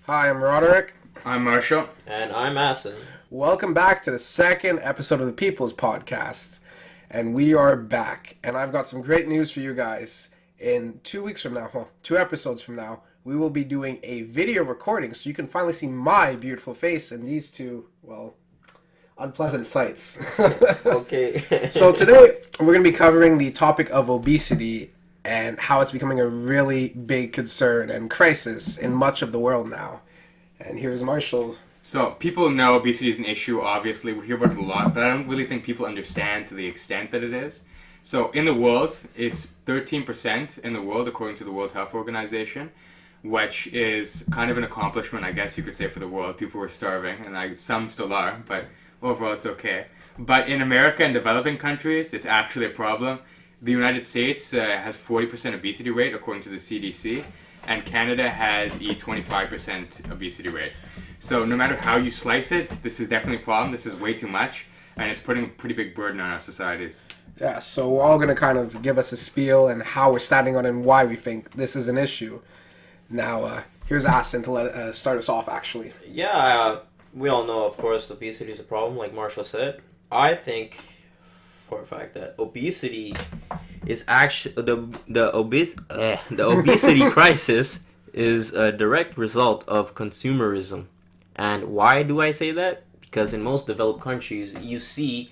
Hi, I'm Roderyk. I'm Marshall. And I'm Ahsan. Welcome back to the second episode of the People's Podcast. And we are back. And I've got some great news for you guys. In 2 weeks from now, 2 episodes from now, we will be doing a video recording so you can finally see my beautiful face and these two, unpleasant sights. Okay. So today, we're going to be covering the topic of obesity and how it's becoming a really big concern and crisis in much of the world now. And here's Marshall. So, people know obesity is an issue, obviously. We hear about it a lot, but I don't really think people understand to the extent that it is. So, in the world, it's 13% in the world, according to the World Health Organization, which is kind of an accomplishment, I guess you could say, for the world. People were starving, and some still are, but overall it's okay. But in America and developing countries, it's actually a problem. The United States has 40% obesity rate, according to the CDC, and Canada has a 25% obesity rate. So no matter how you slice it, this is definitely a problem. This is way too much, and it's putting a pretty big burden on our societies. Yeah, so we're all going to kind of give us a spiel and how we're standing on it and why we think this is an issue. Now, here's Ahsan to start us off, actually. Yeah, we all know, of course, obesity is a problem, like Marshall said. I think, for a fact, that obesity is actually the obesity crisis is a direct result of consumerism. And why do I say that? Because in most developed countries, you see,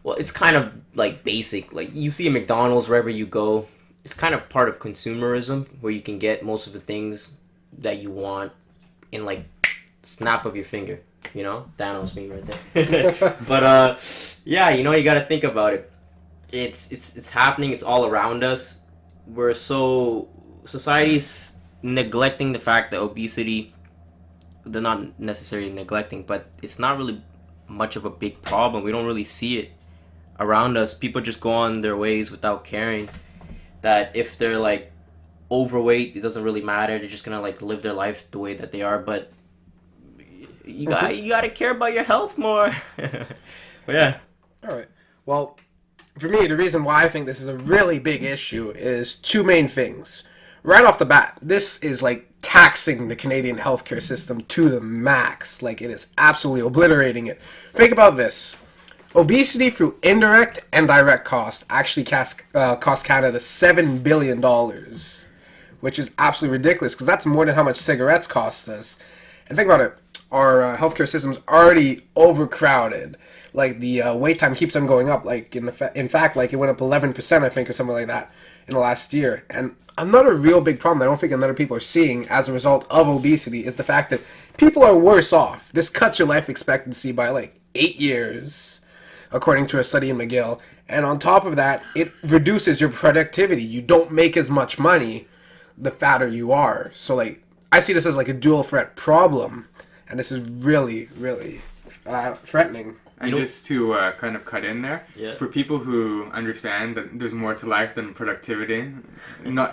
well, it's kind of like basic. Like you see a McDonald's wherever you go. It's kind of part of consumerism where you can get most of the things that you want in like snap of your finger. You know, Thanos meme right there. But yeah, you got to think about it. It's happening. It's all around us. Society's neglecting the fact that obesity. They're not necessarily neglecting, but it's not really much of a big problem. We don't really see it around us. People just go on their ways without caring that if they're like overweight, it doesn't really matter. They're just gonna like live their life the way that they are. But you gotta care about your health more. But yeah. All right. Well, for me, the reason why I think this is a really big issue is two main things. Right off the bat, this is like taxing the Canadian healthcare system to the max. Like, it is absolutely obliterating it. Think about this. Obesity through indirect and direct cost actually cost Canada $7 billion, which is absolutely ridiculous because that's more than how much cigarettes cost us. And think about it. Our healthcare system's already overcrowded. Like, the wait time keeps on going up. Like, in fact, like, it went up 11%, I think, or something like that in the last year. And another real big problem that I don't think other people are seeing as a result of obesity is the fact that people are worse off. This cuts your life expectancy by like 8 years, according to a study in McGill. And on top of that, it reduces your productivity. You don't make as much money the fatter you are. So like, I see this as like a dual threat problem. And this is really, really threatening. And just to kind of cut in there, Yeah. for people who understand that there's more to life than productivity,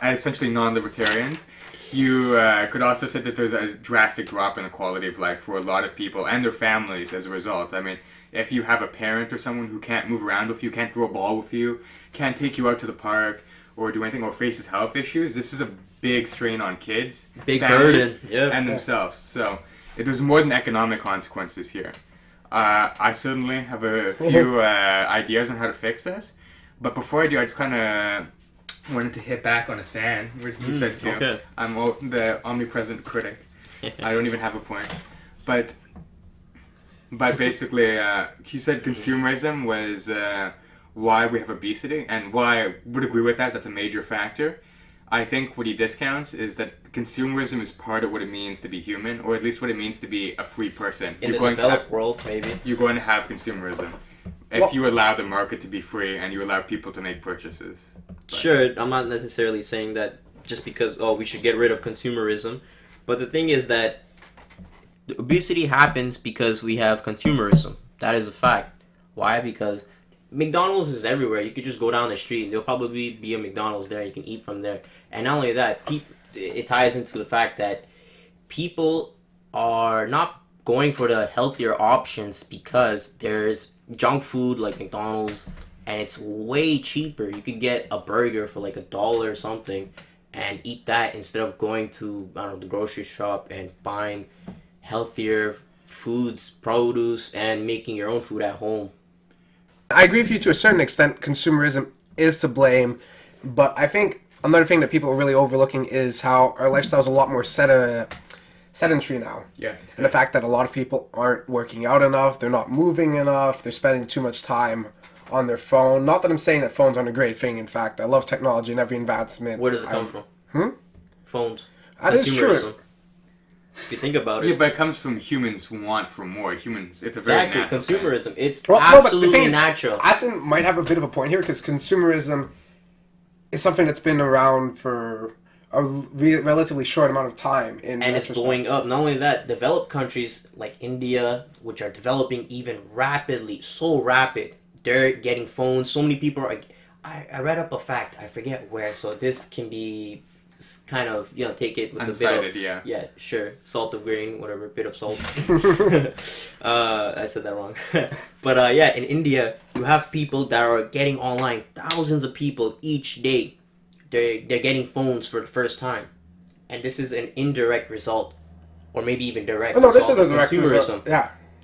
essentially non-libertarians, you could also say that there's a drastic drop in the quality of life for a lot of people and their families as a result. I mean, if you have a parent or someone who can't move around with you, can't throw a ball with you, can't take you out to the park or do anything, or faces health issues, this is a big strain on kids, Big families, burden, yeah. and themselves. So there's more than economic consequences here. I certainly have a few ideas on how to fix this, but before I do, I just kind of wanted to hit back on Ahsan, where he said too. Okay. I'm the omnipresent critic. I don't even have a point, but basically, he said consumerism was why we have obesity, and why I would agree with that. That's a major factor. I think what he discounts is that consumerism is part of what it means to be human, or at least what it means to be a free person. In the developed world, maybe. You're going to have consumerism if you allow the market to be free and you allow people to make purchases. But Sure, I'm not necessarily saying that just because, we should get rid of consumerism. But the thing is that obesity happens because we have consumerism. That is a fact. Why? Because McDonald's is everywhere. You could just go down the street and there'll probably be a McDonald's there. You can eat from there. And not only that, it ties into the fact that people are not going for the healthier options because there's junk food like McDonald's and it's way cheaper. You could get a burger for like $1 or something and eat that instead of going to, I don't know, the grocery shop and buying healthier foods, produce, and making your own food at home. I agree with you to a certain extent. Consumerism is to blame, but I think another thing that people are really overlooking is how our lifestyle is a lot more sedentary now. Yeah. And the fact that a lot of people aren't working out enough, they're not moving enough, they're spending too much time on their phone. Not that I'm saying that phones aren't a great thing. In fact, I love technology and every advancement. Where does it come from? Phones. That is true. Consumerism. If you think about it. Yeah, but it comes from humans who want for more. Humans, it's a very Exactly, natural thing. consumerism. It's No, but the absolutely thing is, natural. Ahsan might have a bit of a point here because consumerism is something that's been around for a relatively short amount of time. And it's blowing up. Not only that, developed countries like India, which are developing even rapidly, so rapid, they're getting phones. So many people are. I read up a fact. I forget where. So this can be kind of, take it with Unsighted, a bit of, yeah, sure, salt of grain, whatever, bit of salt. I said that wrong. But in India, you have people that are getting online, thousands of people each day. They're getting phones for the first time, and this is an indirect result, or maybe even direct. Oh, no, this is result a of direct result.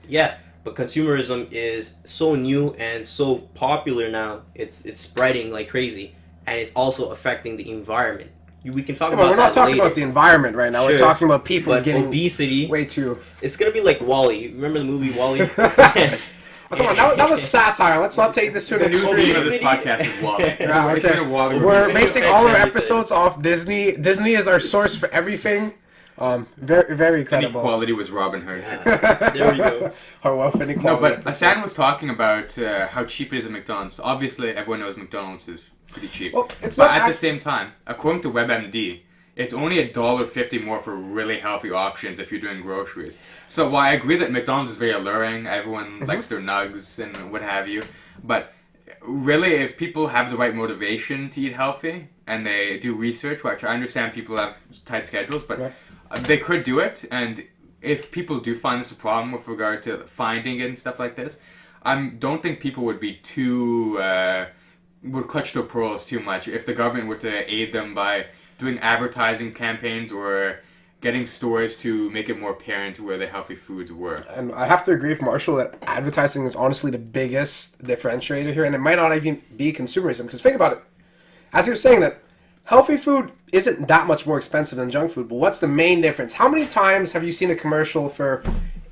Yeah. But consumerism is so new and so popular now. It's spreading like crazy, and it's also affecting the environment. We can talk about that. We're not talking later. about the environment right now. Sure. We're talking about people But getting obesity. way too. It's gonna be like Wall-E. Remember the movie Wall-E? Oh, come on, that was satire. Let's not take this to The an new name of extreme. this podcast is Wall-E. Yeah, It's okay. been a Wall-E. We're Disney basing affects all our everything. episodes off Disney. Disney is our source for everything. Very, very credible. Inequality was Robin Hood. There we go. Our wealth No, inequality. but Ahsan was talking about how cheap it is at McDonald's. Obviously, everyone knows McDonald's is pretty cheap. Well, it's But not at the act- same time, according to WebMD, it's only $1.50 more for really healthy options if you're doing groceries. So while I agree that McDonald's is very alluring, everyone likes their nugs and what have you, but really, if people have the right motivation to eat healthy and they do research, which I understand people have tight schedules, but they could do it. And if people do find this a problem with regard to finding it and stuff like this, I don't think people would be too would clutch their pearls too much if the government were to aid them by doing advertising campaigns or getting stores to make it more apparent where the healthy foods were. And I have to agree with Marshall that advertising is honestly the biggest differentiator here, and it might not even be consumerism. Because think about it, as you were saying that healthy food isn't that much more expensive than junk food, but what's the main difference? How many times have you seen a commercial for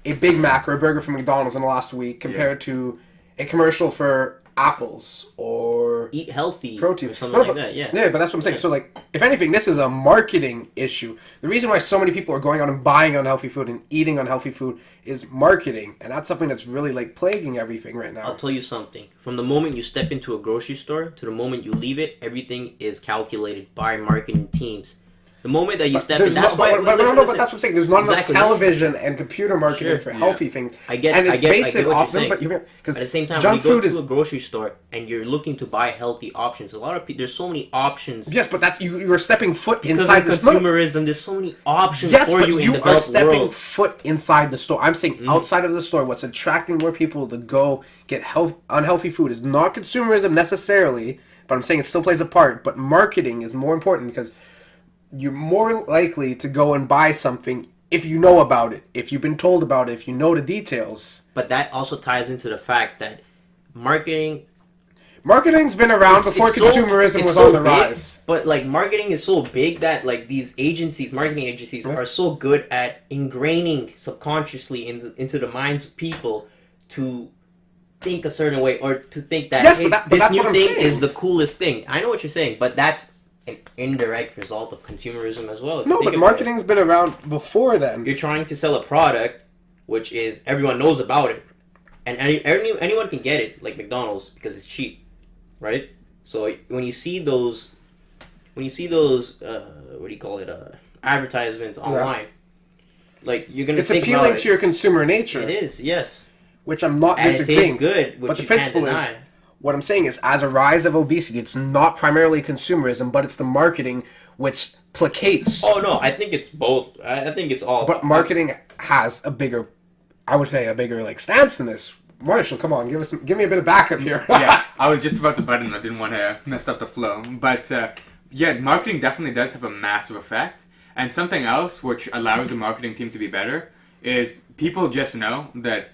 a Big Mac or a burger from McDonald's in the last week compared to a commercial for apples or Eat healthy. protein Or something No, like but- that, yeah. Yeah, but that's what I'm saying. So, like, if anything, this is a marketing issue. The reason why so many people are going out and buying unhealthy food and eating unhealthy food is marketing, and that's something that's really like plaguing everything right now. I'll tell you something. From the moment you step into a grocery store to the moment you leave it, everything is calculated by marketing teams. The moment that you step in, that's why. But listen, that's what I'm saying. There's not Exactly. enough television and computer marketing Sure. for Yeah. healthy things. I get, and I it's get, basic I get what you're often, saying. but because At the same time, when junk you go food to is a grocery store and you're looking to buy healthy options, a lot of people, there's so many options. yes, but that's you're stepping foot Because inside of the store. consumerism, there's so many options Yes, for but you in you are developed stepping world. foot inside the store. I'm saying outside of the store, what's attracting more people to go get unhealthy food is not consumerism necessarily, but I'm saying it still plays a part. But marketing is more important because you're more likely to go and buy something if you know about it, if you've been told about it, if you know the details. But that also ties into the fact that marketing's Marketing's been around before consumerism was on the big, rise. But like marketing is so big that like these marketing agencies, are so good at ingraining subconsciously into the minds of people to think a certain way or to think that, Yes, hey, but this that's new what I'm thing saying. is the coolest thing. I know what you're saying, but that's an indirect result of consumerism as well. if you No, think but about marketing's been around before then. it. You're trying to sell a product, which is everyone knows about it, and anyone can get it, like McDonald's, because it's cheap, right? So when you see those, what do you call it, advertisements online, like you're gonna It's think appealing about to your consumer nature, It is, yes, which I'm not and it disagreeing. tastes good, which But the you can't principle is, deny. what I'm saying is, as a rise of obesity, it's not primarily consumerism, but it's the marketing which placates. Oh no, I think it's both. I think it's all. But marketing has a bigger, I would say, a bigger like stance in this. Marshall, come on, give me a bit of backup here. Yeah, I was just about to butt in. I didn't want to mess up the flow. But yeah, marketing definitely does have a massive effect. And something else which allows the marketing team to be better is people just know that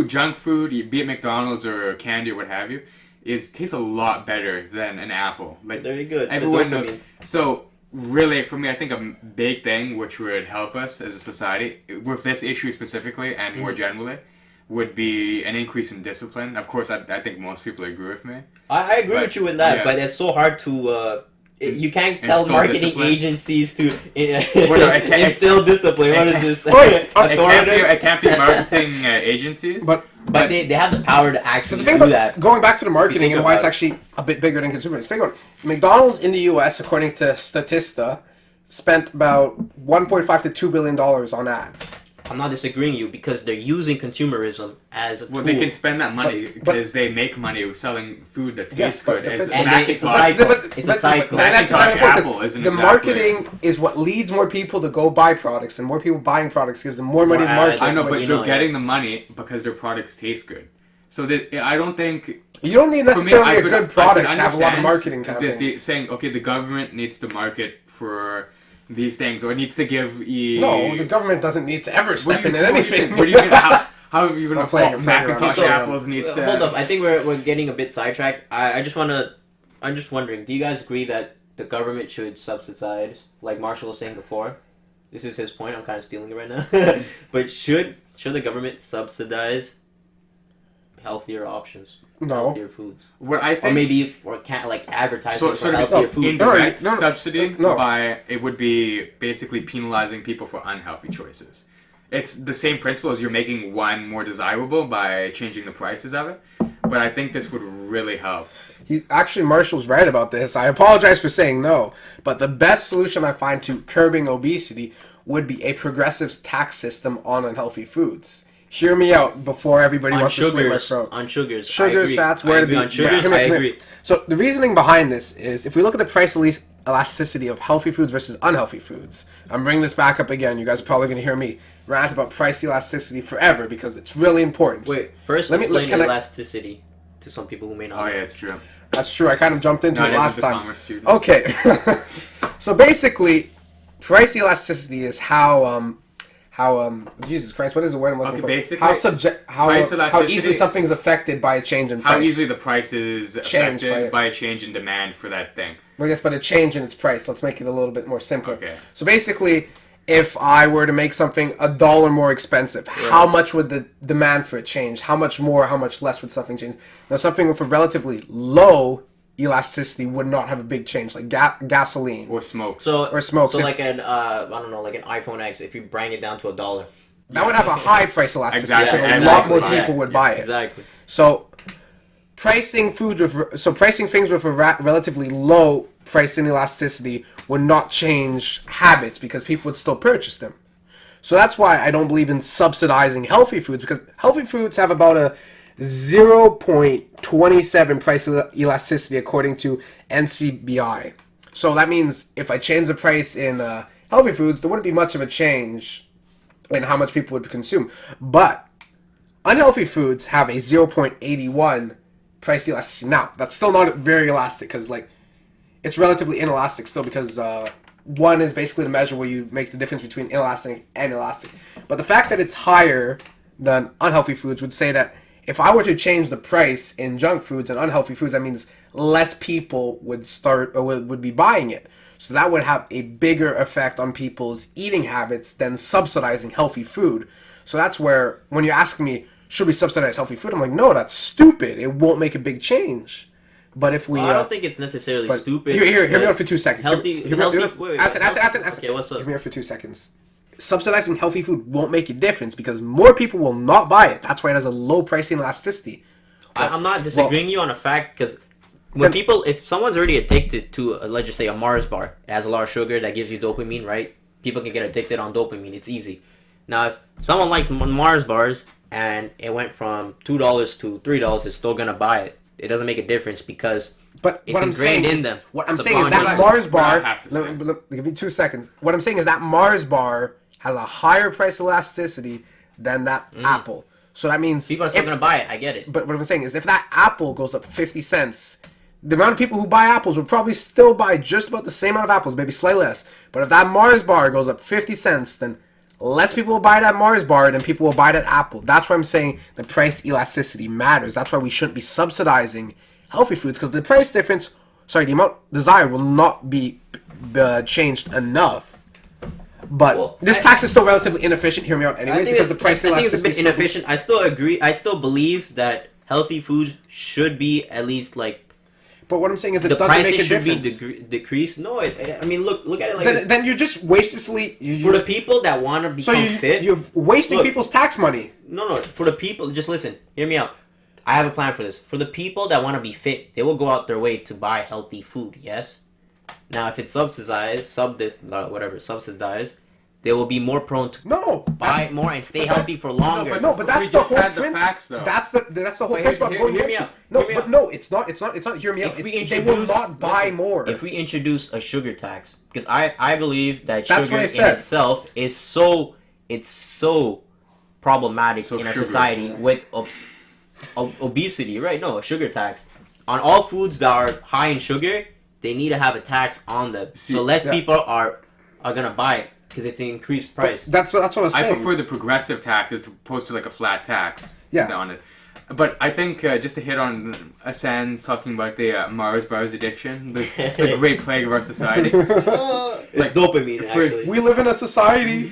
junk food, be it McDonald's or candy or what have you, tastes a lot better than an apple. Like There you go. It's everyone the knows. dopamine. So really, for me, I think a big thing which would help us as a society with this issue specifically and more generally would be an increase in discipline. Of course, I think most people agree with me. I agree with you in that, yeah. but it's so hard to. You can't tell Instill marketing discipline. agencies to no, it can't- instill discipline. What is this? It can't be marketing agencies. But they have the power to because actually the thing do about that. going back to the marketing think and why it's about actually a bit bigger than consumers. Think about it. McDonald's in the U.S., according to Statista, spent about $1.5 to $2 billion on ads. I'm not disagreeing with you because they're using consumerism as a tool. Well, they can spend that money But- because they make money selling food that tastes but- good. As and Macintosh- it's a cycle. It's a But cycle. that's the Macintosh kind of point, 'cause Apple isn't the exactly- marketing is what leads more people to go buy products, and more people buying products gives them more money More to market. ads. I know, Which but you they're know, getting the money because their products taste good. So I don't think. You don't need For me, necessarily I a could- good I could product to have a lot of understand marketing that campaigns. saying, okay, the government needs to market for these things, or it needs to give. No, the government doesn't need to ever step in at anything. What do you mean? How are you going I'm to playing around, Macintosh I'm playing around. apples needs to? Hold up, I think we're getting a bit sidetracked. I'm just wondering, do you guys agree that the government should subsidize, like Marshall was saying before? This is his point. I'm kind of stealing it right now. But should the government subsidize healthier options, No. healthier foods, What I think, or maybe can't like advertising sort for of healthier foods? indirect No, no, subsidy no. by it would be basically penalizing people for unhealthy choices. It's the same principle as you're making one more desirable by changing the prices of it. But I think this would really help. Marshall's right about this. I apologize for saying no, but the best solution I find to curbing obesity would be a progressive tax system on unhealthy foods. Hear me out before everybody On wants to slit my sugars, throat. on sugars, I Sugars, agree. fats, I where to agree. be. On sugars, Come here, I come here. agree. So the reasoning behind this is if we look at the price elasticity of healthy foods versus unhealthy foods. I'm bringing this back up again. You guys are probably going to hear me rant about price elasticity forever because it's really important. Wait, first Let me- explain can I- elasticity to some people who may not Oh know. yeah, it's true. That's true. I kind of jumped into Not it even last the time. commerce student. Okay. So basically, price elasticity is how Jesus Christ, what is the word I'm looking Okay, for? basically, How price how elasticity- easily something is affected by a change in price. How easily the price is Change affected by by a change in demand for that thing. Well, yes, but a change in its price. Let's make it a little bit more simpler. Okay. So basically, if I were to make something $1 more expensive, how much would the demand for it change? How much more, how much less would something change? Now, something with a relatively low elasticity would not have a big change, like gasoline. Or smokes. So Or smokes. So If- like I don't know, like an iPhone X. If you bring it down to $1, That would have a high price elasticity Exactly, because a exactly. lot more Yeah, people would buy it. exactly. So pricing things with a relatively low pricing elasticity would not change habits because people would still purchase them. So that's why I don't believe in subsidizing healthy foods, because healthy foods have about a 0.27 price elasticity according to NCBI. So that means if I change the price in healthy foods, there wouldn't be much of a change in how much people would consume. But unhealthy foods have a 0.81 price elasticity. Now, that's still not very elastic because, like, it's relatively inelastic still because one is basically the measure where you make the difference between inelastic and elastic. But the fact that it's higher than unhealthy foods would say that if I were to change the price in junk foods and unhealthy foods, that means less people would start or would be buying it. So that would have a bigger effect on people's eating habits than subsidizing healthy food. So that's where, when you ask me, should we subsidize healthy food? I'm like, no, that's stupid. It won't make a big change. But if we... Well, I don't think it's necessarily stupid. Hear me out because for 2 seconds. Healthy. Hear me out. Wait, Acid. Okay, what's up? Hear me out for 2 seconds. Subsidizing healthy food won't make a difference because more people will not buy it. That's why it has a low pricing elasticity. I'm not disagreeing you on a fact because when people, if someone's already addicted to, let's just say, a Mars bar, it has a lot of sugar that gives you dopamine, right? People can get addicted on dopamine. It's easy. Now, if someone likes Mars bars and it went from $2 to $3, they're still gonna buy it. It doesn't make a difference because it's ingrained in them. What I'm saying is that Subconsciously. Mars bar. I have to say. Give me 2 seconds. What I'm saying is that Mars bar has a higher price elasticity than that Apple. So that means People are still gonna buy it. I get it. But what I'm saying is if that Apple goes up 50 cents, the amount of people who buy apples will probably still buy just about the same amount of apples, maybe slightly less. But if that Mars bar goes up 50 cents, then less people will buy that Mars bar than people will buy that apple. That's why I'm saying the price elasticity matters. That's why we shouldn't be subsidizing healthy foods, because the price difference, the amount desired will not be changed enough. But this tax is still relatively inefficient. Hear me out, anyways, because the price I think it's a bit elasticity. inefficient. I still agree. I still believe that healthy foods should be at least like But what I'm saying is it the doesn't make a prices should difference. be decreased. No, I mean look at it like this. Then you're just wastefully For the people that want to become fit, you're wasting Look. people's tax money. no. For the people, just listen. Hear me out. I have a plan for this. For the people that want to be fit, they will go out their way to buy healthy food. Yes. Now, if it's subsidized, they will be more prone to buy more and stay healthy for longer. But that's We the just whole had the principle. facts, though. That's the whole But principle. hear me out. No, Hear me but out. no, it's not. It's not. Hear me out. If we They will introduce- not buy more. If we introduce a sugar tax, because I believe that That's sugar what I in said. itself is so problematic So in our sugar. society with obesity, right? No, a sugar tax on all foods that are high in sugar. They need to have a tax on them, so less people are gonna buy it because it's an increased price. That's what I was I saying. prefer the progressive tax as opposed to like a flat tax. Yeah. On it. But I think just to hit on Ahsan's talking about the Mars bars addiction, the great plague of our society. It's dopamine, actually. We live in a society.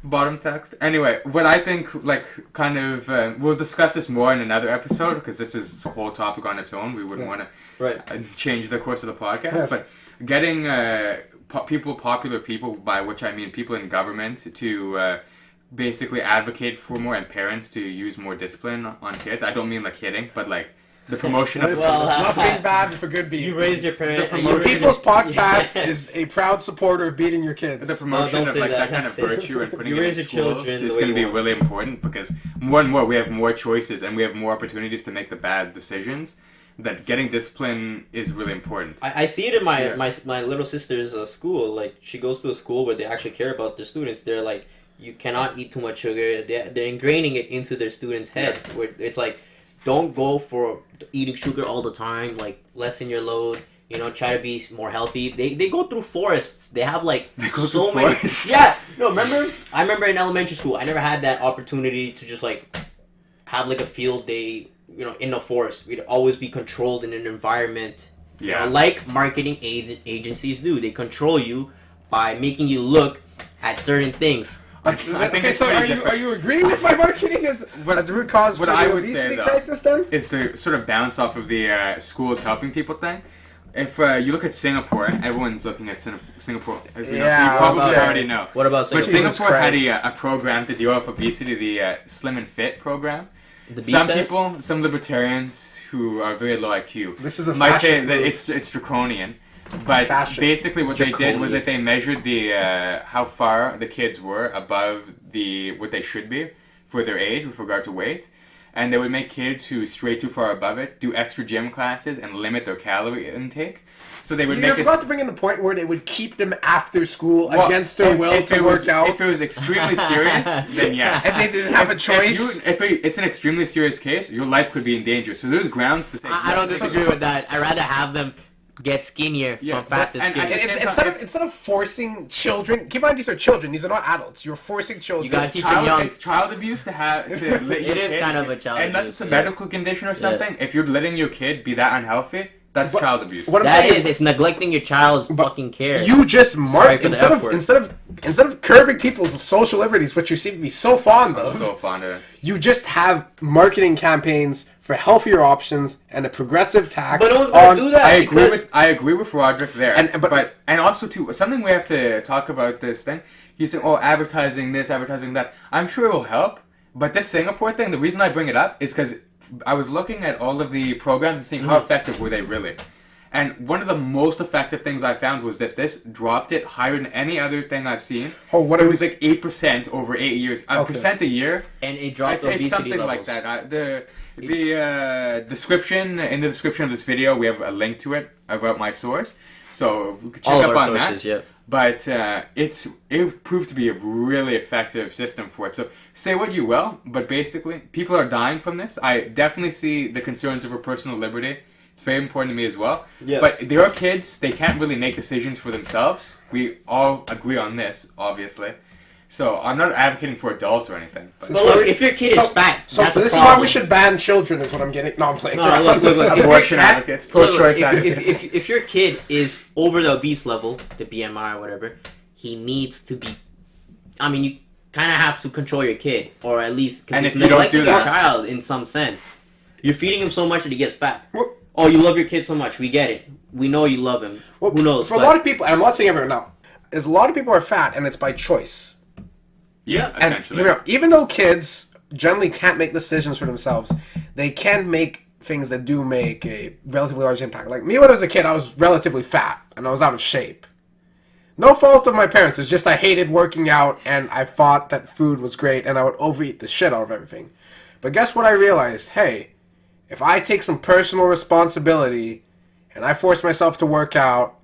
Bottom text. Anyway, what I think, we'll discuss this more in another episode because this is a whole topic on its own. We wouldn't want to change the course of the podcast. Yes. But getting popular people, by which I mean people in government, to basically advocate for more and parents to use more discipline on kids. I don't mean like hitting, but like the promotion of Nothing bad for good being. You raise your parents. People's Podcast is a proud supporter of beating your kids. the promotion don't of say like that. that kind of virtue and putting You it raise in your schools children is the way going to be you want. really important because more and more we have more choices and we have more opportunities to make the bad decisions. That getting discipline is really important. I see it in my little sister's school. Like, she goes to a school where they actually care about their students. They're like, you cannot eat too much sugar. They're ingraining it into their students' heads. Where it's like, don't go for eating sugar all the time. Like, lessen your load. You know, try to be more healthy. They go through forests. They have like so many. Yeah. No, I remember in elementary school. I never had that opportunity to just like have like a field day. You know, in the forest, we'd always be controlled in an environment. Yeah. Like marketing agencies do. They control you by making you look at certain things. I think Okay, it's so pretty are different. you agreeing with my marketing as the root cause for what I the would say, obesity though, crisis then? It's to sort of bounce off of the schools helping people thing. If you look at Singapore, everyone's looking at Singapore. As we know, so Yeah, you probably okay. already know. What about But Singapore? Singapore had Christ. a program to deal with obesity, the Slim and Fit program. The Some beat test? people, some libertarians who are very low IQ, This is a might say fascist that move. it's draconian. But Fascist. basically, what they did was Draconian. that they measured the how far the kids were above what they should be for their age with regard to weight, and they would make kids who stray too far above it do extra gym classes and limit their calorie intake. So they would You make it. forgot to bring in the point where they would keep them after school against their will to work out. If it was extremely serious, then yes. And they didn't have a choice. If it's an extremely serious case, your life could be in danger. So there's grounds to say. I don't disagree with that. I'd rather have them get skinnier Yeah, from fat to but- and skinny. It's instead of forcing children, keep in mind these are children. These are not adults. You're forcing children. You gotta teach them young. It's child abuse to have to let your It is kid, kind of a child unless abuse, it's a yeah. medical condition or something. If you're letting your kid be that unhealthy, that's What- child abuse. what I'm That saying is, it's neglecting your child's fucking care. You just Sorry mark for the instead F of word. instead of curbing people's social liberties, which you seem to be so fond I'm of. so fond of it. You just have marketing campaigns for healthier options and a progressive tax. But no one's gonna on- do that. I agree with Roderyk there, But- and also too something we have to talk about this thing. He's saying, "Oh, advertising this, advertising that." I'm sure it will help, but this Singapore thing, the reason I bring it up is because I was looking at all of the programs and seeing how effective were they really. And one of the most effective things I found was this. This dropped it higher than any other thing I've seen. Oh, what it are was like 8% over 8 years. A Okay. percent a year. and it drops It's obesity something levels. like that. The description in the description of this video, we have a link to it about my source, so we could check All up of our on sources, that. yeah. But it proved to be a really effective system for it. So say what you will, but basically people are dying from this. I definitely see the concerns over personal liberty It's very important to me as well. Yeah. But there are kids, they can't really make decisions for themselves. We all agree on this, obviously. So I'm not advocating for adults or anything. But But look, if your kid is fat, So that's a this is problem. why we should ban children, is what I'm getting. No, I'm playing. No, look, if your abortion cat- advocates, look, look, pro-choice if- advocates. if your kid is over the obese level, the BMI or whatever, he needs to be. I mean, you kind of have to control your kid, or at least because And it's if you don't neglecting do your that- child in some sense. You're feeding him so much that he gets fat. Well- Oh, you love your kid so much. We get it. We know you love him. Well, Who knows? For a but- lot of people, and I'm not saying everyone now, is a lot of people are fat, and it's by choice. yeah, And essentially. even though kids generally can't make decisions for themselves, they can make things that do make a relatively large impact. Like me, when I was a kid, I was relatively fat, and I was out of shape. No fault of my parents. It's just I hated working out, and I thought that food was great, and I would overeat the shit out of everything. But guess what I realized? Hey, if I take some personal responsibility, and I force myself to work out,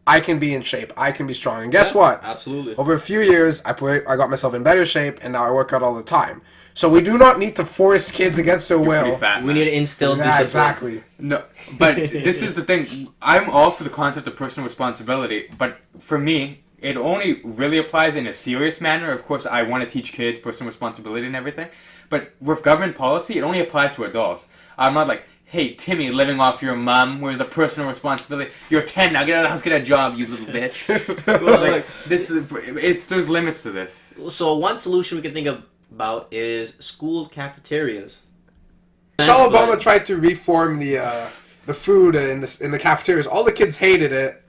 I can be in shape. I can be strong. And guess what? Absolutely. Over a few years, I got myself in better shape, and now I work out all the time. So we do not need to force kids against their Pretty will. fat, We man. need to instill Yeah, discipline. exactly. No, but this is the thing. I'm all for the concept of personal responsibility, but for me, it only really applies in a serious manner. Of course, I want to teach kids personal responsibility and everything, but with government policy, it only applies to adults. I'm not like, hey, Timmy, living off your mom, where's the personal responsibility? You're 10 now, get out of the house, get a job, you little bitch. Well, Like, this is, there's limits to this. So one solution we can think about is school cafeterias. Michelle But- Obama tried to reform the food in the cafeterias. All the kids hated it,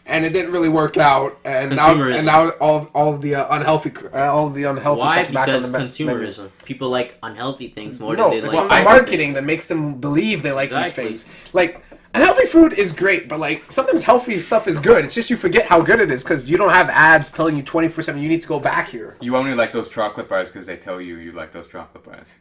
and it didn't really work out. And Consumerism. now all the unhealthy Why? stuff's back on Because the menu. consumerism. People like unhealthy things more No, than they it's like from the healthy marketing things. that makes them believe they like Exactly. these things. Like, unhealthy food is great, but like sometimes healthy stuff is good. It's just you forget how good it is because you don't have ads telling you 24/7 you need to go back here. You only like those chocolate bars because they tell you you like those chocolate bars.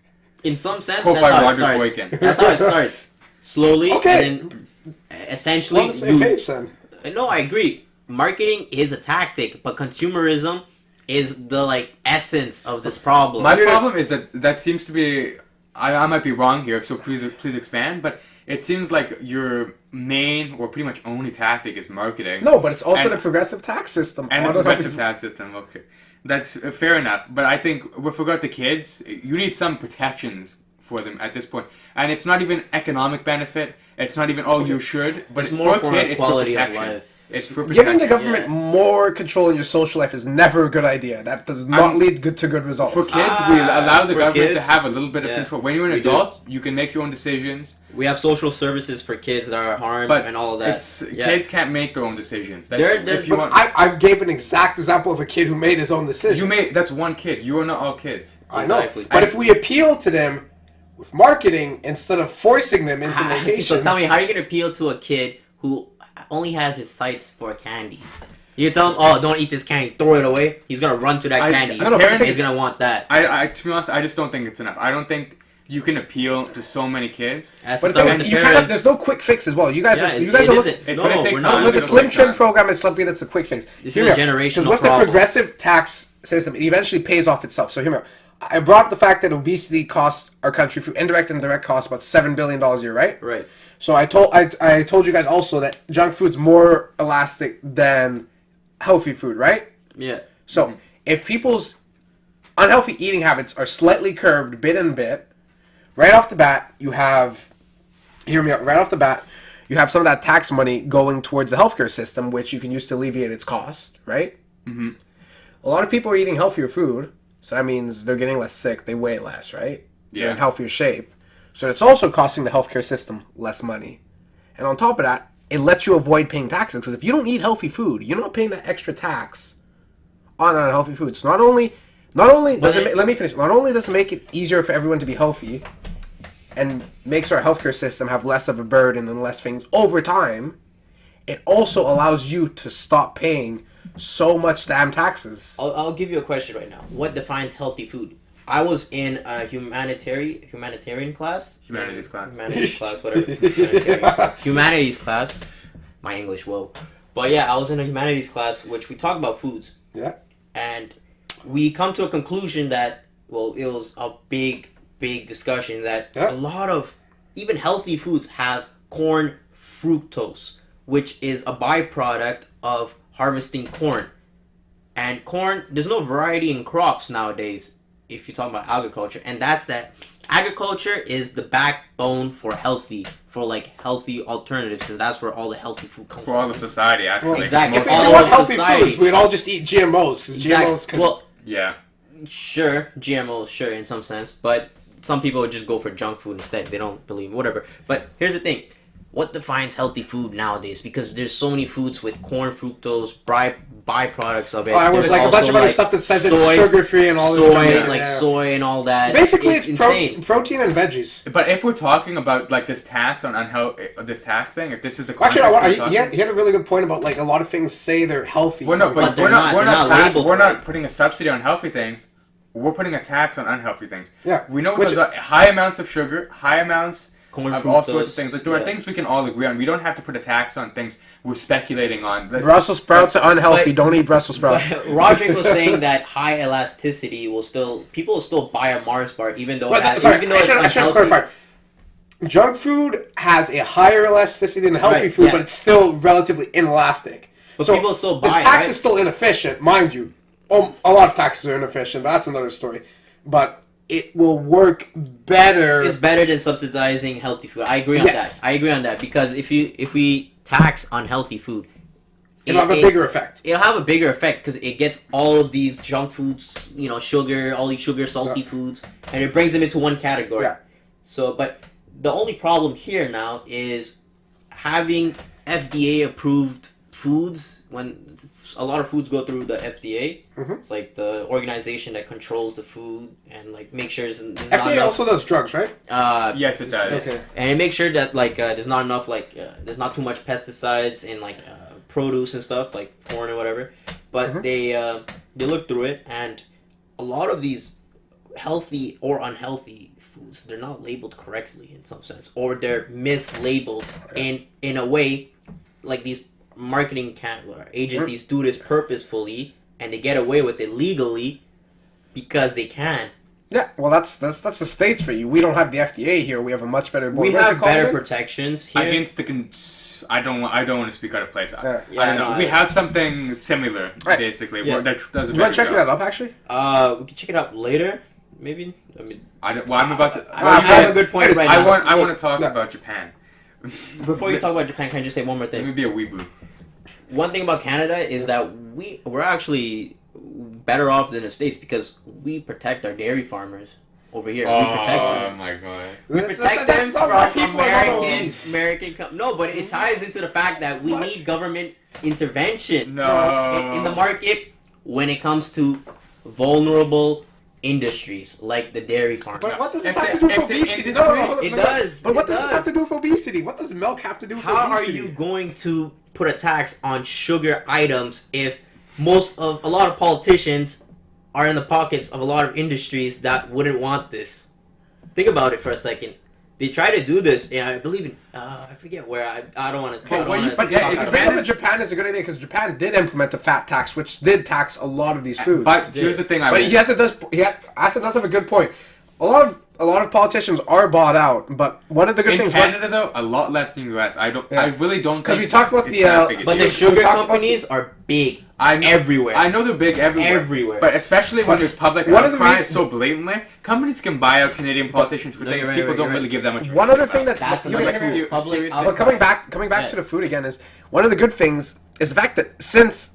In some sense, Quote that's by how it Roger starts. Boykin. That's how it starts. Slowly, Okay. and then We're essentially, on the same page then. No, I agree. Marketing is a tactic, but consumerism is the like essence of this problem. My problem is that seems to be. I might be wrong here, so please expand. But it seems like your main or pretty much only tactic is marketing. No, but it's also And- the progressive tax system. And on the unhealthy progressive food. tax system. Okay, that's fair enough. But I think with regard to kids, you need some protections for them at this point. And it's not even economic benefit. It's not even you should. But It's more for a kid, it's for quality of protection. life. It's for protection. Giving the government Yeah. more control in your social life is never a good idea. That does not lead to good results. For kids, we allow the for government to kids, have a little bit of yeah, control. When you're an we do. adult, you can make your own decisions. We have social services for kids that are harmed But and all of that. kids can't make their own decisions. That's, They're- if you But want, I gave an exact example of a kid who made his own decision. that's one kid. You are not all kids. I know. Exactly. But if we appeal to them with marketing instead of forcing them into vacations, So tell me, how are you going to appeal to a kid who only has his sights for candy? You tell him, oh, don't eat this candy, throw it away. He's going to run to that candy. I don't know, but He's going to want that. To be honest, I just don't think it's enough. I don't think you can appeal to so many kids. Has But to the start thing with is, the you can't, parents. there's no quick fix as well. You guys Yeah, are you guys it are isn't. It's No, gonna take we're time. not. look, the It'll Slim take Trim time. program is something that's a quick fix. This Hear is a me out. generational Because with the problem. progressive tax system, it eventually pays off itself. So hear me out. I brought up the fact that obesity costs our country through indirect and direct costs about $7 billion a year, right? Right. So I told you guys also that junk food's more elastic than healthy food, right? Yeah. So if people's unhealthy eating habits are slightly curbed bit and bit, right off the bat, you have, hear me out, right off the bat, you have some of that tax money going towards the healthcare system, which you can use to alleviate its cost, right? Mm-hmm. A lot of people are eating healthier food, so that means they're getting less sick, they weigh less, right? They're Yeah. in healthier shape. So it's also costing the healthcare system less money. And on top of that, it lets you avoid paying taxes, because if you don't eat healthy food, you're not paying that extra tax on unhealthy foods. Not only does it, let me finish. Not only does it make it easier for everyone to be healthy, and makes our healthcare system have less of a burden and less things over time, it also allows you to stop paying so much damn taxes. I'll give you a question right now. What defines healthy food? I was in a humanitarian class. Humanities class. Humanities class, whatever. Humanitarian class. Humanities class. My English, whoa. But yeah, I was in a humanities class, which we talk about foods. Yeah. And we come to a conclusion that, well, it was a big discussion that Yeah. a lot of even healthy foods have corn fructose, which is a byproduct of harvesting corn. And corn, there's no variety in crops nowadays if you talk about agriculture. And that's that agriculture is the backbone for healthy alternatives, because that's where all the healthy food comes For all from. of society, actually. Well, exactly. If we all want over healthy society. foods, we'd all just eat GMOs, because GMOs can... Well, Yeah. sure, GMOs, sure, in some sense, but some people would just go for junk food instead. They don't believe whatever. But here's the thing: what defines healthy food nowadays? Because there's so many foods with corn fructose, byproducts of it. I was There's like a bunch also, of other like, stuff that says soy, it's sugar-free and all this soy, stuff. like soy and all that. Basically, it's insane. protein and veggies. But if we're talking about like this tax on this tax thing, if this is the Actually, context we're he talking- had a really good point about like a lot of things say they're healthy. We're not, But we're not, they're not labeled we're right. not putting a subsidy on healthy things. We're putting a tax on unhealthy things. Yeah. We know Which- there's high amounts of sugar, high amounts Corn of all fructose, sorts of things. Like there are yeah. things we can all agree on. We don't have to put a tax on things we're speculating on. Like, Brussels sprouts are unhealthy. But- Don't eat Brussels sprouts. Roderick was saying that high elasticity people will still buy a Mars bar even though But, sorry, even though I should it's unhealthy. clarify. Junk food has a higher elasticity than healthy Right, food, yeah. but it's still relatively inelastic. But people still buy this it, tax right? is still inefficient, mind you. A lot of taxes are inefficient, but that's another story. But it will work better. It's better than subsidizing healthy food. I agree on Yes. that. I agree on that because if we tax unhealthy food, It'll have a bigger effect. It'll have a bigger effect because it gets all of these junk foods, sugar, all these sugar, salty foods, and it brings them into one category. Yeah. So, but the only problem here now is having FDA approved foods. When a lot of foods go through the FDA, it's like the organization that controls the food and like make sure there's not FDA enough, also does drugs, right? yes, it does. Okay. and make sure that like there's not enough there's not too much pesticides in like produce and stuff like corn or whatever. But they look through it, and a lot of these healthy or unhealthy foods, they're not labeled correctly in some sense, or they're mislabeled in a way. Like these marketing agencies do this purposefully, and they get away with it legally because they can. Yeah, well, that's the states for you. We don't have the FDA here. We have a much better board. We What is it have called better again? protections here. Against the I don't want to speak out of place. I don't know. no, We have something similar, Right. basically. Yeah. That does a Do you want to better check job. that up, actually? We can check it out later, maybe. I mean, I'm about to. I have a good point right now. I want to talk No. about Japan. before you talk about Japan, can I just say one more Let thing? me be a weeboo. One thing about Canada is that we're actually better off than the States because we protect our dairy farmers over here. We protect Oh them. my god. We That's- protect that's them not why from people are not obese. No, but it ties into the fact that we What? need government intervention No. in the market when it comes to vulnerable industries like the dairy farm. But what does this If have the- to do with if the obesity? industry- hold on, It hold on. does. But what It does this does. have to do with obesity? What does milk have to do with How are obesity? you going to put a tax on sugar items if a lot of politicians are in the pockets of a lot of industries that wouldn't want this? Think about it for a second. They try to do this, and I believe in I forget where. I don't want to. But yeah, it's bring up that Japan is a good idea because Japan did implement the fat tax, which did tax a lot of these foods. But here's the thing. But Ahsan does have a good point. A lot of politicians are bought out, but one of the good in things Canada, though, a lot less than US. I really don't. because we think talked about it's the that big a But deal. the sugar talked about companies are big I know, everywhere. I know they're big everywhere. Everywhere. But especially when there's public one of the outcry reasons- so blatantly, companies can buy out Canadian politicians for No, things you're right, people you're don't right. really give that much. one other thing That's that's another like, cool public seriously. outcry. But coming back Yeah. to the food again is one of the good things is the fact that since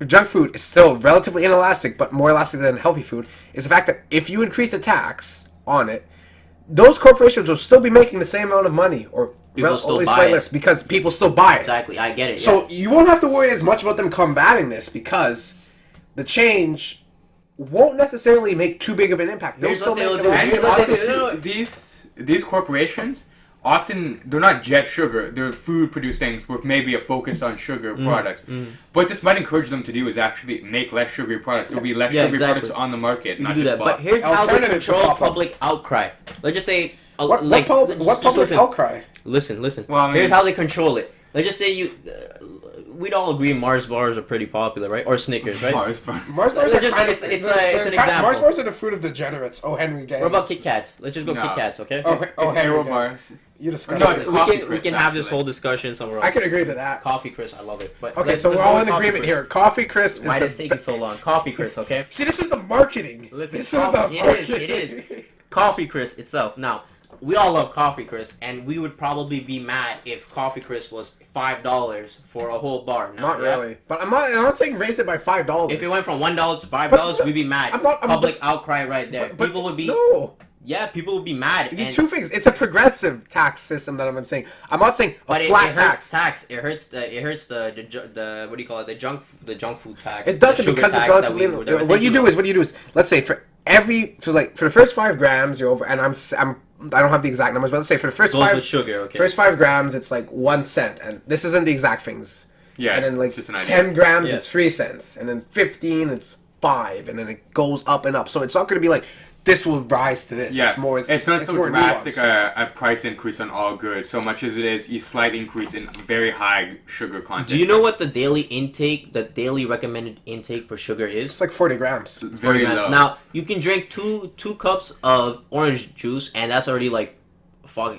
junk food is still relatively inelastic, but more elastic than healthy food, is the fact that if you increase the tax on it, those corporations will still be making the same amount of money, or People still only buy slightly it. less, because people still buy it. Exactly, I get it. So you won't have to worry as much about them combating this because the change won't necessarily make too big of an impact. They'll Here's still what they'll make do. a And Here's little what bit. they'll also, do. these corporations often they're not jet sugar. They're food produced things with maybe a focus on sugar products. What this might encourage them to do is actually make less sugary products. There'll be less Yeah, sugary exactly. products on the market, You not can do just that. bought. But here's how they Alternatives will control pop up. public outcry. Let's just say What just public listen. outcry? Listen. Well, I mean- Here's how they control it. Let's just say we'd all agree Mars bars are pretty popular, right? Or Snickers, right? Mars bars. Mars bars It's are just- kind it's- of, it's they're- a- it's they're an kind- example. Mars bars are the fruit of degenerates. Oh, Henry Gay. What about Kit Kats? Let's just go No. Kit Kats, okay? Oh, It's Henry Aero Gay. bars. You discuss No, it. it's we Coffee can Crisp, have this actually. whole discussion somewhere else. I can agree to that. Coffee crisp, I love it. But Okay, let's so we're go all with in Coffee agreement Crisp. here. Coffee crisp Why is does the it take so long? Coffee crisp, okay? See, this is the marketing. Listen, this is the marketing. it is. Coffee crisp itself. Now, we all love coffee crisp, and we would probably be mad if coffee crisp was $5 for a whole bar. Not really, but I'm not saying raise it by $5. If it went from $1 to $5, we'd be mad. Public outcry right there. But People would be. no. Yeah, people would be mad. The And, two things. It's a progressive tax system that I'm saying. I'm not saying but a it flat hurts tax. It hurts the what do you call it? The junk food tax. It doesn't the sugar because it's tax that relatively. they were What you thinking do is let's say for the first 5 grams you're over, and I don't have the exact numbers, but let's say for the first Goes 5 with sugar, okay. First 5 grams it's like 1 cent, and this isn't the exact things. Yeah, and then like it's just an idea. 10 grams Yeah. it's 3 cents, and then 15 it's 5, and then it goes up and up. So it's not going to be like this will rise to this. Yeah, It's not so more drastic nuanced. a price increase on all goods, so much as it is a slight increase in very high sugar content. Do you know what the daily recommended intake for sugar is? It's like 40 grams. It's very 40 grams. low. Now you can drink two cups of orange juice, and that's already like, fuck.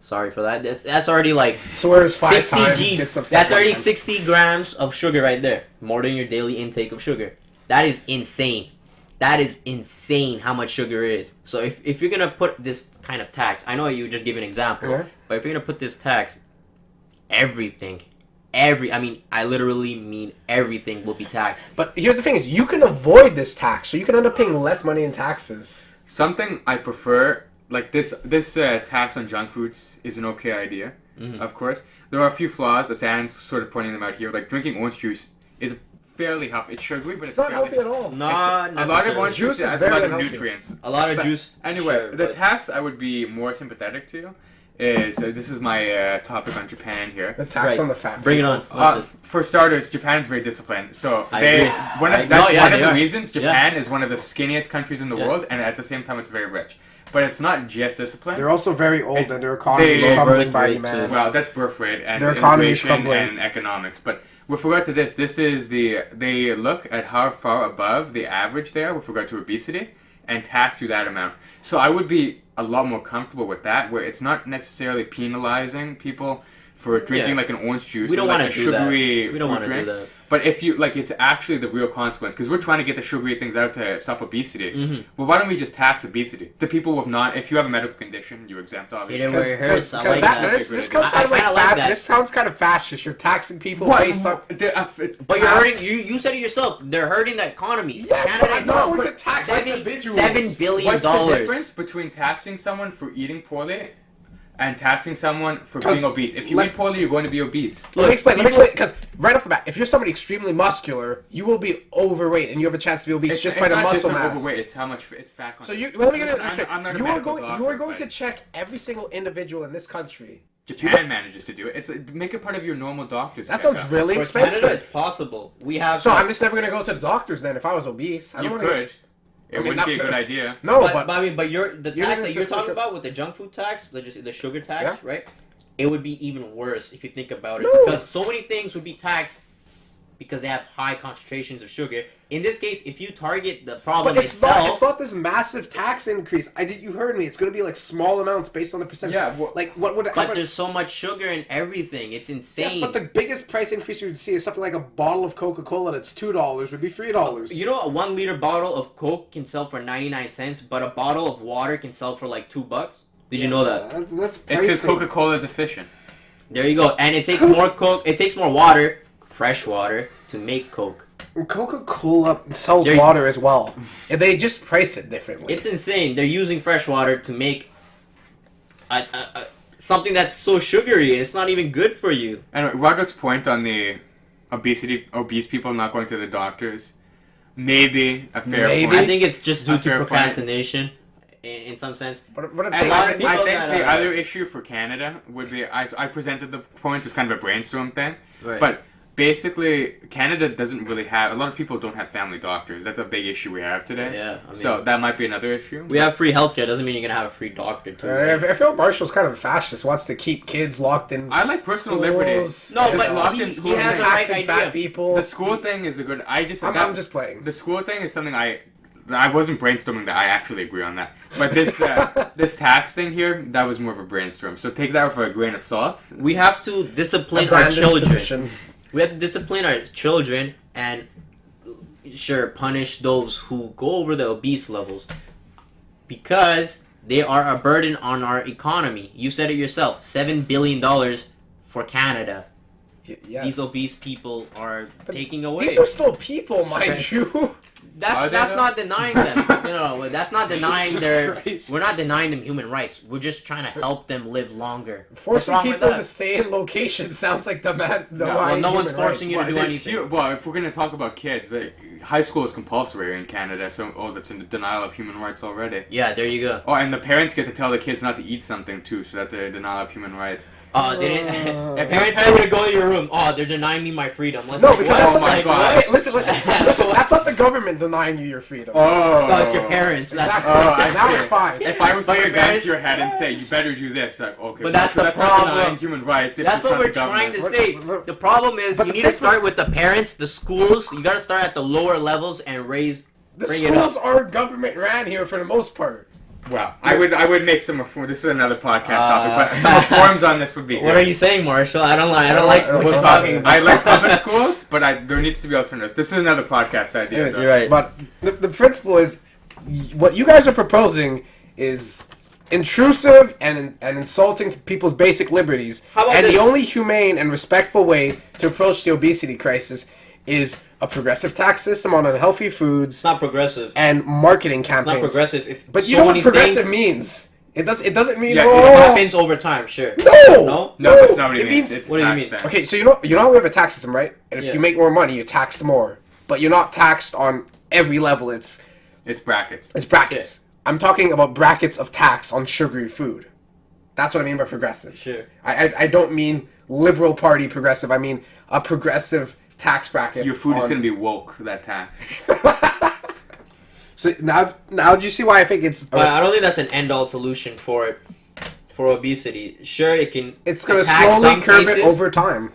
Sorry for that. That's already like Swears 5 60 times. Gs. Gets upset That's already 1 time. 60 grams of sugar right there. More than your daily intake of sugar. That is insane. That is insane how much sugar is. So if you're gonna put this kind of tax, I know you just give an example, Yeah. but if you're gonna put this tax, everything, I literally mean everything will be taxed. But here's the thing: is you can avoid this tax, so you can end up paying less money in taxes. Something I prefer, like this tax on junk foods is an okay idea, of course. There are a few flaws, Ahsan's sort of pointing them out here. Like drinking orange juice is fairly healthy. It's sugary, but It's not fairly healthy at all. Not A lot of necessarily. orange juice Juice is has a very lot of unhealthy. nutrients. A lot of But juice. Anyway, sure, the but- tax I would be more sympathetic to is this is my topic on Japan here. The tax Right. on the fat. Bring it on. people. For starters, Japan's very disciplined. So I they agree. that's No, yeah, one of they the are. reasons Japan is one of the skinniest countries in the Yeah. world, and at the same time, it's very rich. But it's not just discipline. They're also very old, It's- and their economy is they- crumbling birth by rate, man. too. Well, that's birth rate and Their economy is immigration crumbling. and economics. But with regard to this is they look at how far above the average they are with regard to obesity and tax you that amount. So I would be a lot more comfortable with that, where it's not necessarily penalizing people for drinking Yeah. like an orange juice We don't or like want a to do that. sugary We don't fruit want to drink. do that. But if you like, it's actually the real consequence because we're trying to get the sugary things out to stop obesity. Mhm. Well, why don't we just tax obesity? The people with not, if you have a medical condition, you exempt obviously. Hit it where it hurts. I like that. This comes I kind of like kinda like fat. that. This sounds kind of fascist. You're taxing people based on. But you're hurting. You said it yourself. They're hurting the economy. Yes, Canada but I'm not itself. going to tax individuals. $7 billion. What's the difference between taxing someone for eating poorly and taxing someone for being obese? If you eat poorly, you're going to be obese. Let me explain. Because right off the bat, if you're somebody extremely muscular, you will be overweight, and you have a chance to be obese just by the not just muscle an mass. overweight, it's how much it's fat So content. let me get Listen, it straight. I'm not a You are medical going. doctor, You are going to but check every single individual in this country. Japan manages to do it. It's make it part of your normal doctor's That checkup. sounds really For Canada, it's expensive. possible. We have. So I'm just never going to go to the doctors then if I was obese. I You don't wanna could. It mean, wouldn't not- be a good idea. No, but, but but I mean, but the You're tax that just you're a talking sugar- about with the junk food tax, the sugar tax, Yeah. right? It would be even worse if you think about it, No. because so many things would be taxed because they have high concentrations of sugar. In this case, if you target the problem But it's itself, not this massive tax increase. You heard me. It's going to be like small amounts based on the percentage. Yeah, well- like what would? but there's so much sugar in everything. It's insane. Yes, but the biggest price increase you would see is something like a bottle of Coca-Cola that's $2 would be $3. You know, a 1 liter bottle of Coke can sell for 99 cents, but a bottle of water can sell for like $2. Did you know that? That's It's because pricey. Coca-Cola is efficient. There you go. And it takes more Coke. It takes more water, fresh water, to make Coke. Coca-Cola sells They're- water as well, and they just price it differently. It's insane. They're using fresh water to make something that's so sugary, and it's not even good for you. Anyway, Roderick's point on the obese people not going to the doctors, maybe a fair Maybe. point. I think it's just due A to fair point. procrastination, in some sense. But I'm And saying, lot I of think people the that other issue for Canada would be I presented the point as kind of a brainstorm thing, Right. but basically Canada doesn't really have a lot of people don't have family doctors. That's a big issue we have today. Yeah, I mean, So that might be another issue. we have free healthcare. Doesn't mean you're gonna have a free doctor too. I feel Marshall's kind of a fascist. Wants to keep kids locked in. I like personal schools, liberties. No, and but locked he- in he schools has and a right taxing idea. fat people. The school thing is a good. I'm just playing. The school thing is something I wasn't brainstorming that. I actually agree on that. But this this tax thing here, that was more of a brainstorm. So take that with a grain of salt. We have to discipline our Brandon's children. position. We have to discipline our children and sure punish those who go over the obese levels because they are a burden on our economy. You said it yourself. $7 billion for Canada. Yes. These obese people are But taking away. These are still people, mind you. That's not denying them. No, that's not denying Jesus their. Christ. We're not denying them human rights. We're just trying to help them live longer. What's Forcing wrong with people that? to stay in location sounds like the man. well, no one's forcing you to do Well, anything. well, if we're gonna talk about kids, high school is compulsory in Canada, so that's in the denial of human rights already. Yeah, there you go. Oh, and the parents get to tell the kids not to eat something too, so that's a denial of human rights. They didn't. If Parents your told you to go to your room. Oh, they're denying me my freedom. Let's No, like, because what? that's oh my like, God. wait, listen. That's not the government denying you your freedom. Oh, No, it's your parents. That's Exactly. Oh, I now see. it's fine. If I was to But your put a gun parents- to your head and say you better do this, like okay, But that's the not problem. denying human rights. If That's it's what not we're the government. trying to say. The problem is But you the need to thing start with- with the parents, the schools. You got to start at the lower levels and bring it schools up. are government ran here for the most part. Well, I would make some reform. This is another podcast topic, but some reforms on this would be good. What are you saying, Marshall? I don't like what We're you're talking about. I like public schools, but there needs to be alternatives. This is another podcast idea. Anyways, though. You're right. But the principle is, what you guys are proposing is intrusive and insulting to people's basic liberties. How about and this? the only humane and respectful way to approach the obesity crisis is a progressive tax system on unhealthy foods It's not progressive. and marketing It's not campaigns. progressive. If But you so know what many progressive things, means? It doesn't mean Yeah, it it happens over time. Sure. No. No, that's not what it It means. means- It's What do you tax mean? then. Okay, so you know how we have a tax system, right? And if Yeah. you make more money, you're taxed more. But you're not taxed on every level. It's It's brackets. I'm talking about brackets of tax on sugary food. That's what I mean by progressive. Sure. I don't mean liberal party progressive. I mean a progressive tax bracket. Your food is on- going to be woke, that tax. So now do you see why I think it's But I don't think that's an end-all solution for obesity. Sure, it can. it's going to attack slowly some curb it cases. over time.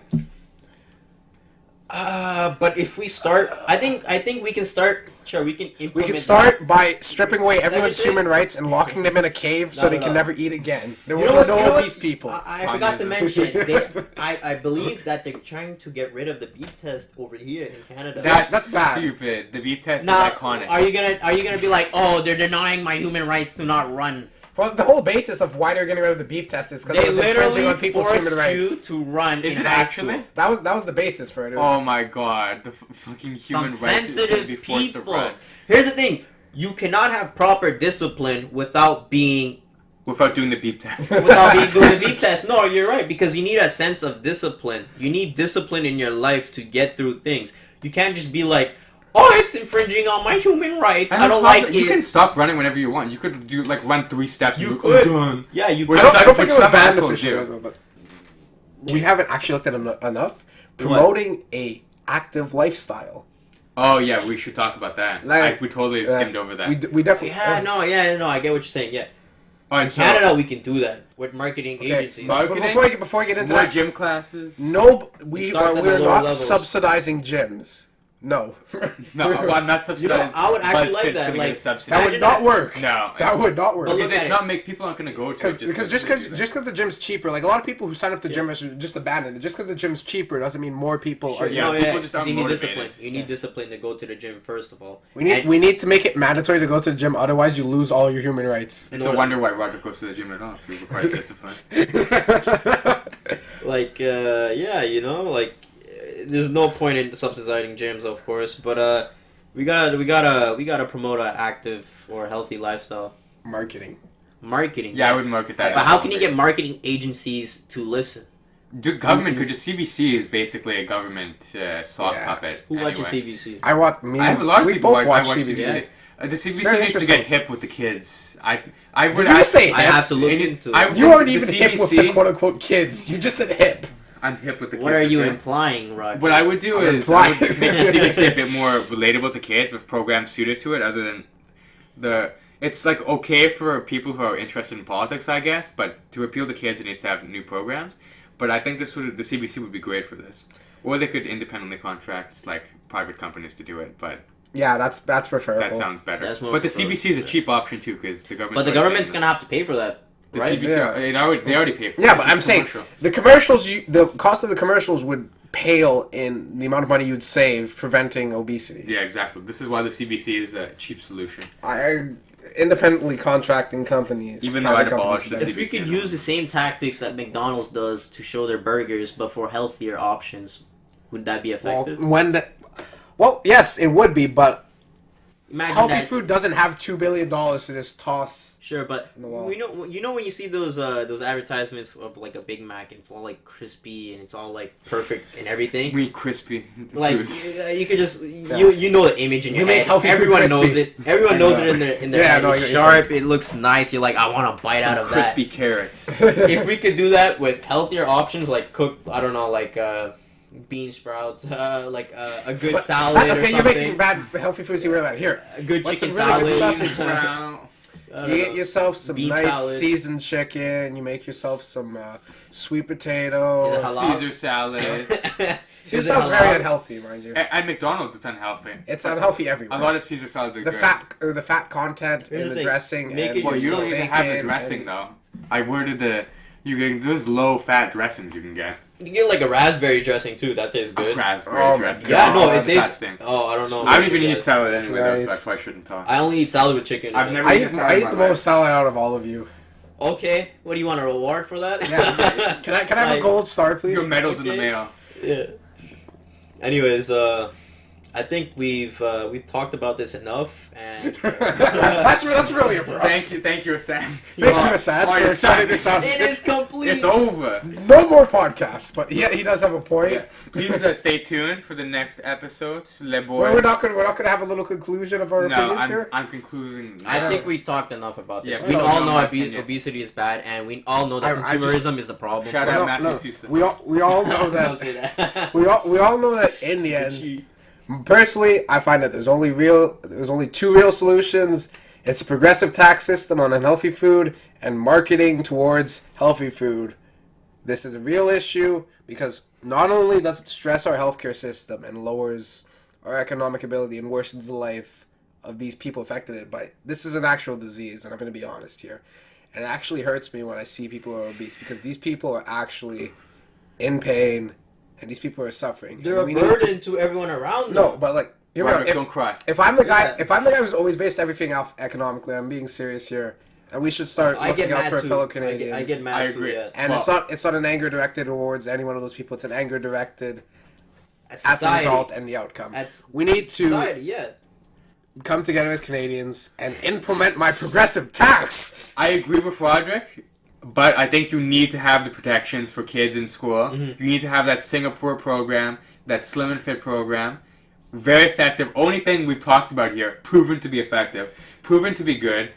But if we start, I think we can start. Sure, we can implement. We can start by stripping away everyone's say- human rights and locking them in a cave so No, they no, can no. never eat again. There You will know be no obese people. I forgot to mention. Communism. I believe that they're trying to get rid of the beef test over here in Canada. That's bad. stupid. The beef test Now, is iconic. are you gonna be like, oh, they're denying my human rights to not run? Well, the whole basis of why they're getting rid of the beef test is because They it's infringing literally on people's forced human rights. you to run Is in it high actually? school. That was the basis for it. It was- Oh my god, the fucking Some human rights is gonna be sensitive forced to people. run. Here's the thing: you cannot have proper discipline without being Without doing the beep test. doing the beep test. No, you're right, because you need a sense of discipline. You need discipline in your life to get through things. You can't just be like, oh, it's infringing on my human rights. And I on don't top like of it. You can stop running whenever you want. You could do run 3 steps. You and could. I'm done. Yeah, you Whereas could. some- I don't think which it was some banned assholes officially, do. but we haven't actually looked at it enough. Promoting a active lifestyle. Oh yeah, we should talk about that. We totally skimmed over that. We definitely. No, I get what you're saying. Yeah, Oh, in and so, Canada we can do that with marketing Okay, agencies. but before I get into more that, gym classes. no, It we starts are at the lower not levels. subsidizing gyms. No, No, well, I'm not subsidized. I would actually like BuzzFeed's that, gonna like- get a subsidy. that would Imagine not that. work. No, That would not work. But because look it's at not it. make people aren't gonna go to it. Because just because the gym's cheaper, like a lot of people who sign up to gym just abandon it. Just because the gym's cheaper doesn't mean more people are. Yeah, No, people just 'cause aren't you need motivated. discipline. You need discipline to go to the gym first of all. We need to make it mandatory to go to the gym. Otherwise, you lose all your human rights. It's a wonder why Roderyk goes to the gym at all. He requires discipline. Like, there's no point in subsidizing gyms, of course, but we gotta promote an active or healthy lifestyle. Marketing. Marketing. Yeah, I yes. would market that. But how can you get marketing agencies to listen? The government could just CBC is basically a government sock Yeah. puppet. Who watches anyway. CBC? I watch. I have a lot of we people both watch watch CBC. CBC. The very CBC needs to interesting. get hip with the kids. I would. Did you just say I hip? have to look It- into I- it. You aren't The even hip with the CBC quote unquote kids. You just said hip. I'm hip with the kids. What are you okay? implying, Roger? What I would do I'm is I would implying. make the CBC a bit more relatable to kids with programs suited to it, other than the. It's like okay for people who are interested in politics, I guess, but to appeal to kids, it needs to have new programs. But I think the CBC would be great for this, or they could independently contract like private companies to do it. But Yeah, that's preferable. That sounds better. That's more But the preferable, CBC is a yeah. cheap option too, because the government. But the government's gonna have to pay for that, The right? CBC, Yeah. they already pay for it. Yeah, but It's I'm saying commercial. the commercials, the cost of the commercials would pale in the amount of money you'd save preventing obesity. Yeah, exactly. This is why the CBC is a cheap solution. Independently contracting companies, Even though private I'd companies, abolish the If we CBC could use the same tactics that McDonald's does to show their burgers, but for healthier options, would that be effective? well, yes, it would be, but Imagine healthy that. food doesn't have $2 billion to just toss. Sure, but In the wall. you know when you see those advertisements of like a Big Mac, it's all like crispy and it's all like perfect and everything. We crispy Like foods. you could just you know the image in We your make head. healthy food Everyone crispy. knows it. Everyone knows it in their Yeah, head. no, It's you're sharp. It looks nice. You're like, I want to bite Some out of crispy carrots. that. If we could do that with healthier options like cooked, I don't know, like bean sprouts, like a good salad or Okay, you're something. making bad healthy foods you about here. A good What's chicken some really good salad. stuff is, I don't You know. get yourself some Bean nice salad. seasoned chicken. You make yourself some sweet Is potatoes. it halal? Caesar salad. Caesar Is it salad's very halal? unhealthy, mind you. At McDonald's, it's unhealthy. It's unhealthy everywhere. A lot of Caesar salads are the good. fat content Here's in the the thing. dressing. Make and it Well, you don't yourself. need to have the bacon dressing and- though. I worded there's low fat dressings you can get. You get like a raspberry dressing too. That tastes good. Raspberry Oh my dressing. Yeah, no, That's it tastes. disgusting. Oh, I don't know. I don't even Yeah. eat salad anyway, though, so I Christ. probably shouldn't talk. I only eat salad with chicken. I've never I eaten eat, salad I in eat my the life. most salad out of all of you. Okay, what do you want a reward for that? Yes. Can I have Like, a gold star, please? Your medals in the Okay. mail. Yeah. Anyways, I think we've talked about this enough, and that's really abrupt. Thank you, Ahsan. Thank you, Ahsan, Oh, for you're starting this off. it is complete. It's over. No more podcasts, but yeah, he does have a point. Yeah. Please stay tuned for the next episodes. Le boys. Well, we're not gonna have a little conclusion of our No, opinions here. I'm concluding. I think we talked enough about this. Yeah, we we all know know my opinion. obesity is bad, and we all know that I consumerism is the problem. Shout Well, out no, Matthew no, Sousa. we all know Don't that. say that. We all know that in the end, personally, I find that there's only two real solutions. It's a progressive tax system on unhealthy food and marketing towards healthy food. This is a real issue because not only does it stress our healthcare system and lowers our economic ability and worsens the life of these people affected it, but this is an actual disease, and I'm going to be honest here. And it actually hurts me when I see people who are obese because these people are actually in pain and these people are suffering. They're And a we need to- burden to everyone around them. No, but like, here we Roderyk, go. don't cry. If I'm the guy, Yeah. who's always based everything off economically, I'm being serious here, and we should start I looking get out mad for our too. fellow I Canadians. get mad I too. agree. Yeah. And Well- it's not an anger directed towards any one of those people. It's an anger directed At at the society. result and the outcome. At We need to society, yeah. come together as Canadians and implement my progressive tax. I agree with Roderyk, but I think you need to have the protections for kids in school. Mm-hmm. You need to have that Singapore program, that Slim and Fit program. Very effective. Only thing we've talked about here, proven to be effective, proven to be good.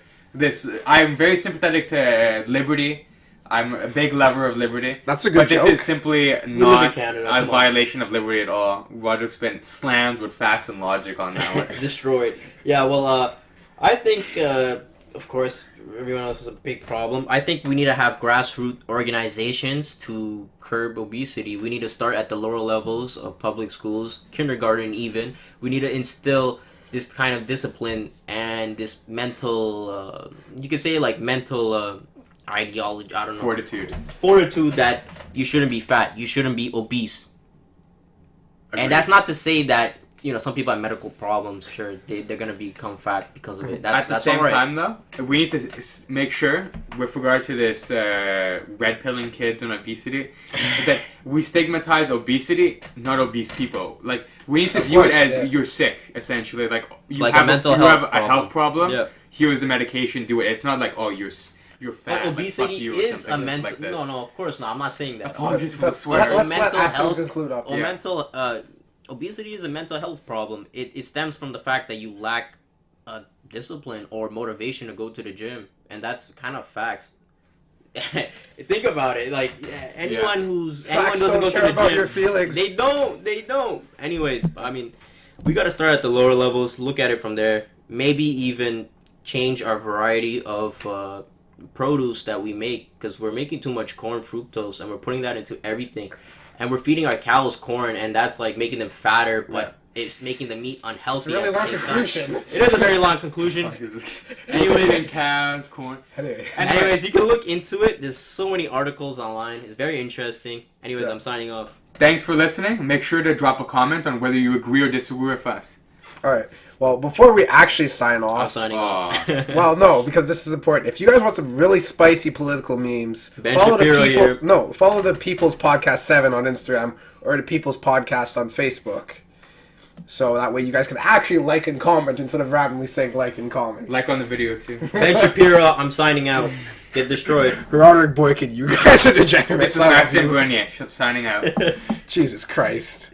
I'm very sympathetic to liberty. I'm a big lover of liberty. That's a good But this joke. is simply live in not Canada, a come on. violation of liberty at all. Roderyk's been slammed with facts and logic on that one. Destroyed. Yeah, well, I think, of course, everyone else is a big problem. I think we need to have grassroots organizations to curb obesity. We need to start at the lower levels of public schools, kindergarten even. We need to instill this kind of discipline and this mental, you could say like mental ideology, I don't know. Fortitude that you shouldn't be fat, you shouldn't be obese. Agreed. And that's not to say that, you know, some people have medical problems, sure, they're going to become fat because of it. At the same all right. time, though, we need to make sure, with regard to this red pilling kids and obesity, that we stigmatize obesity, not obese people. Like, we need to view it as you're sick, essentially. Like, you Like have a mental you have health a health problem. Yeah. Here's the medication. Do it. It's not like, oh, you're fat. But like, obesity fuck you, or is a something mental. like this. No, of course not. I'm not saying that. Apologies for the Let's swear. let Mental Ahsan health- conclude up. Or Yeah. mental. Obesity is a mental health problem. It stems from the fact that you lack discipline or motivation to go to the gym, and that's kind of facts. Think about it. Like anyone who's Facts anyone doesn't don't go care to the about gym, your feelings. They don't. Anyways, I mean, we got to start at the lower levels. Look at it from there. Maybe even change our variety of produce that we make, because we're making too much corn fructose and we're putting that into everything, and we're feeding our cows corn, and that's like making them fatter, but it's making the meat It's a unhealthy. really at the long same time. conclusion. It is a very long conclusion. Anyway, cows, corn. Anyway. Anyways, you can look into it. There's so many articles online. It's very interesting. Anyways, Yeah. I'm signing off. Thanks for listening. Make sure to drop a comment on whether you agree or disagree with us. All right. Well, before we actually sign I'm off, signing Aw. off. well, no, because this is important. If you guys want some really spicy political memes, Ben follow Shapiro here. follow the People's Podcast 7 on Instagram or the People's Podcast on Facebook. So that way you guys can actually like and comment instead of randomly saying like and comment. Like on the video too. Ben Shapiro, I'm signing out. Get destroyed. Roderick Boykin, you guys are degenerates. This is Maxime Grenier signing out. Jesus Christ.